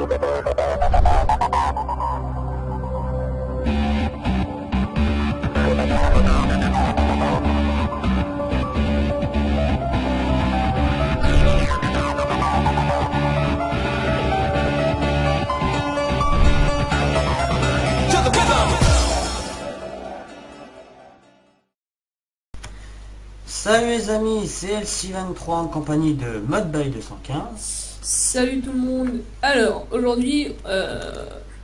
Salut les amis, c'est LC23 en compagnie de Modby215. Salut tout le monde. Alors aujourd'hui,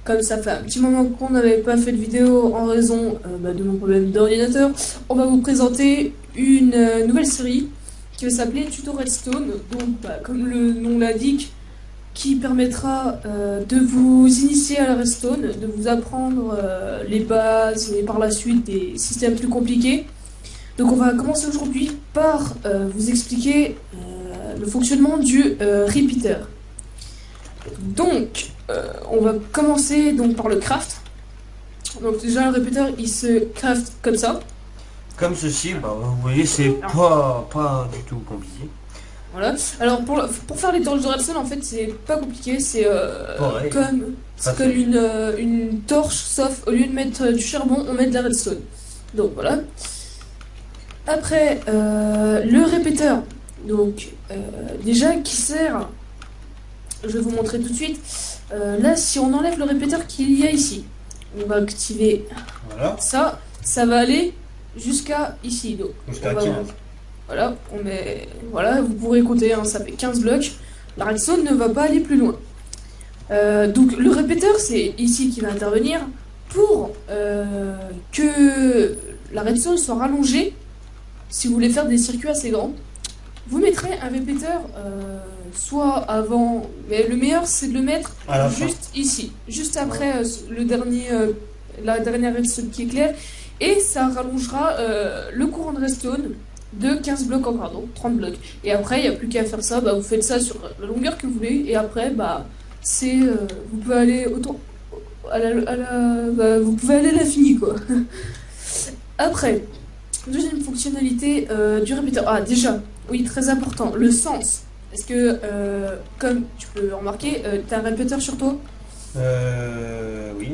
comme ça fait un petit moment qu'on n'avait pas fait de vidéo en raison de mon problème d'ordinateur, on va vous présenter une nouvelle série qui va s'appeler Tuto Redstone. Donc comme le nom l'indique, qui permettra de vous initier à la redstone, de vous apprendre les bases et par la suite des systèmes plus compliqués. Donc on va commencer aujourd'hui par vous expliquer le fonctionnement du repeater. Donc on va commencer donc par le craft. Donc déjà le repeater il se craft comme ça. Comme ceci, vous voyez c'est pas du tout compliqué. Voilà. Alors pour faire les torches de redstone en fait c'est pas compliqué, c'est comme une torche, sauf au lieu de mettre du charbon on met de la redstone. Donc voilà. Après, le répéteur, donc déjà qui sert, je vais vous montrer tout de suite. Là, si on enlève le répéteur qu'il y a ici, on va activer ça va aller jusqu'à ici. Donc, jusqu'à 15. Voilà, vous pourrez compter, hein, ça fait 15 blocs. La redstone ne va pas aller plus loin. Donc le répéteur, c'est ici qui va intervenir pour que la redstone soit rallongée. Si vous voulez faire des circuits assez grands, vous mettrez un répéteur soit avant, mais le meilleur c'est de le mettre juste ici, juste après la dernière redstone qui est claire, et ça rallongera le courant de redstone de 15 blocs encore, donc 30 blocs. Et après, il n'y a plus qu'à faire ça, vous faites ça sur la longueur que vous voulez, et après, vous pouvez aller vous pouvez aller à l'infini, quoi. Après, deuxième fonctionnalité du répéteur. Ah, déjà, oui, très important, le sens. Est-ce que, comme tu peux remarquer, tu as un répéteur sur toi? Oui.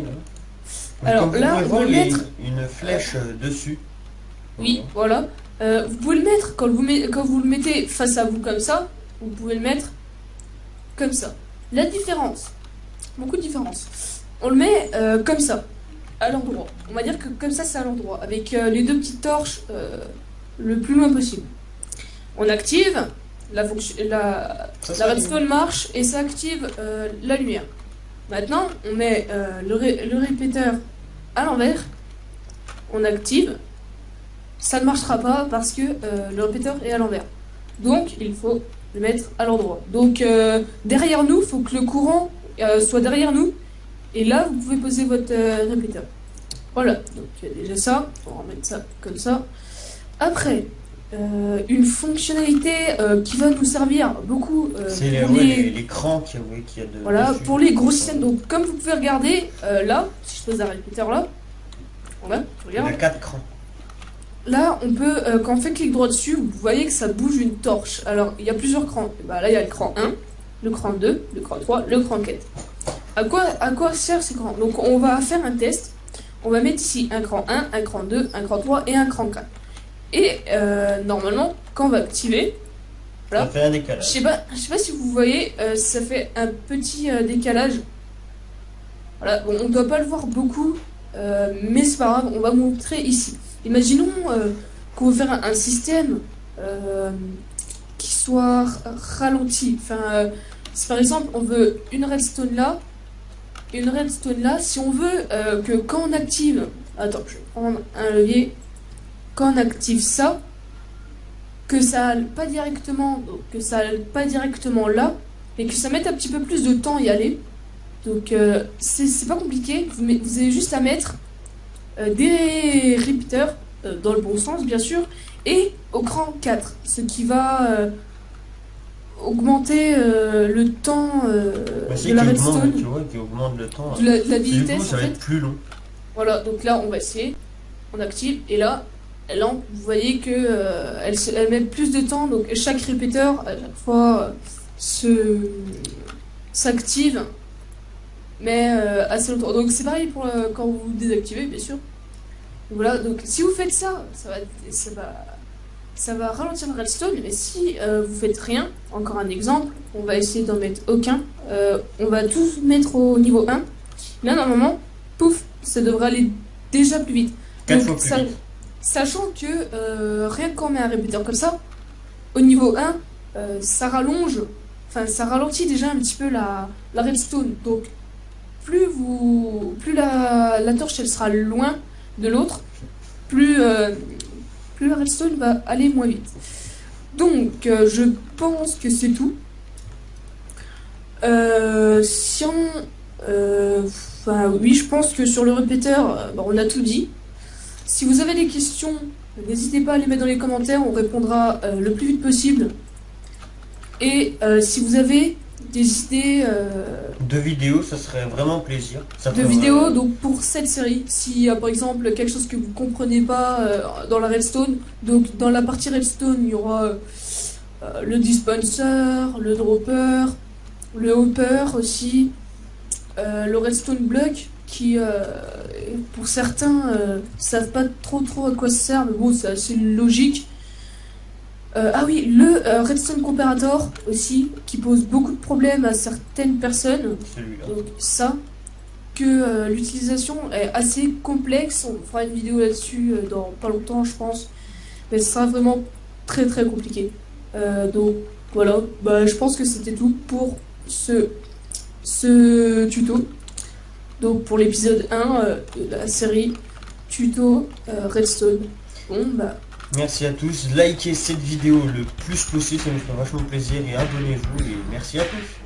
Alors là, on va mettre une flèche dessus. Oui, voilà. Vous pouvez le mettre, quand vous le mettez face à vous comme ça, vous pouvez le mettre comme ça. La différence, beaucoup de différence. On le met comme ça. À l'endroit. On va dire que comme ça c'est à l'endroit, avec les deux petites torches le plus loin possible. On active, la redstone marche et ça active la lumière. Maintenant on met le répéteur à l'envers, on active, ça ne marchera pas parce que le répéteur est à l'envers. Donc il faut le mettre à l'endroit. Donc derrière nous, il faut que le courant soit derrière nous. Et là, vous pouvez poser votre répéteur. Voilà, donc il y a déjà ça. On va remettre ça comme ça. Après, une fonctionnalité qui va nous servir beaucoup. C'est les crans qu'il y a de. Voilà, dessus. pour les gros systèmes. Donc, comme vous pouvez regarder, là, si je pose un répéteur là, voilà, je regarde. Il y a 4 crans. Là, on peut, quand on fait clic droit dessus, vous voyez que ça bouge une torche. Alors, il y a plusieurs crans. Là, il y a le cran 1, le cran 2, le cran 3, le cran 4. À quoi servent ces crans? Donc on va faire un test. On va mettre ici un cran 1, un cran 2, un cran 3 et un cran 4. Et normalement, quand on va activer, voilà, ça fait un décalage. Je sais pas si vous voyez, ça fait un petit décalage. Voilà, bon, on ne doit pas le voir beaucoup, mais c'est pas grave, on va montrer ici. Imaginons qu'on veut faire un système qui soit ralenti. Enfin, si par exemple on veut une redstone là, si on veut que quand on active, attends, je vais prendre un levier, quand on active ça, que ça aille pas directement, là, mais que ça mette un petit peu plus de temps à y aller. Donc c'est pas compliqué, vous avez juste à mettre des repeaters dans le bon sens bien sûr, et au cran 4, ce qui va augmenter le temps de la redstone, qui augmente le temps, de la vitesse, du coup, ça va être plus long. Voilà, donc là on va essayer, on active, et là vous voyez que elle met plus de temps, donc chaque répéteur à chaque fois s'active mais assez longtemps. Donc c'est pareil pour quand vous désactivez, bien sûr. Voilà, donc si vous faites ça, ça va ralentir le redstone, mais si vous faites rien, encore un exemple, on va essayer d'en mettre aucun, on va tous mettre au niveau 1, là normalement, pouf, ça devrait aller déjà plus vite. 4 Donc, fois plus vite. sachant que rien qu'on met un répéteur comme ça, au niveau 1, ça rallonge, enfin ça ralentit déjà un petit peu la redstone, donc plus la torche elle sera loin de l'autre, plus la redstone va aller moins vite. Donc, je pense que c'est tout. Si on... oui, je pense que sur le répéteur, on a tout dit. Si vous avez des questions, n'hésitez pas à les mettre dans les commentaires, on répondra le plus vite possible. Et si vous avez des idées de vidéos, ça serait vraiment plaisir. de vidéos, donc pour cette série, s'il y a par exemple quelque chose que vous comprenez pas dans la redstone, donc dans la partie redstone, il y aura le dispenser, le dropper, le hopper aussi, le redstone block qui pour certains savent pas trop à quoi ça sert, mais bon c'est assez logique. Ah oui, le redstone comparator aussi, qui pose beaucoup de problèmes à certaines personnes. Celui-là. Donc ça, que l'utilisation est assez complexe. On fera une vidéo là-dessus dans pas longtemps, je pense. Mais ce sera vraiment très compliqué. Donc voilà, je pense que c'était tout pour ce tuto. Donc pour l'épisode 1 de la série tuto redstone. Bon merci à tous, likez cette vidéo le plus possible, ça nous fera vachement plaisir et abonnez-vous et merci à tous.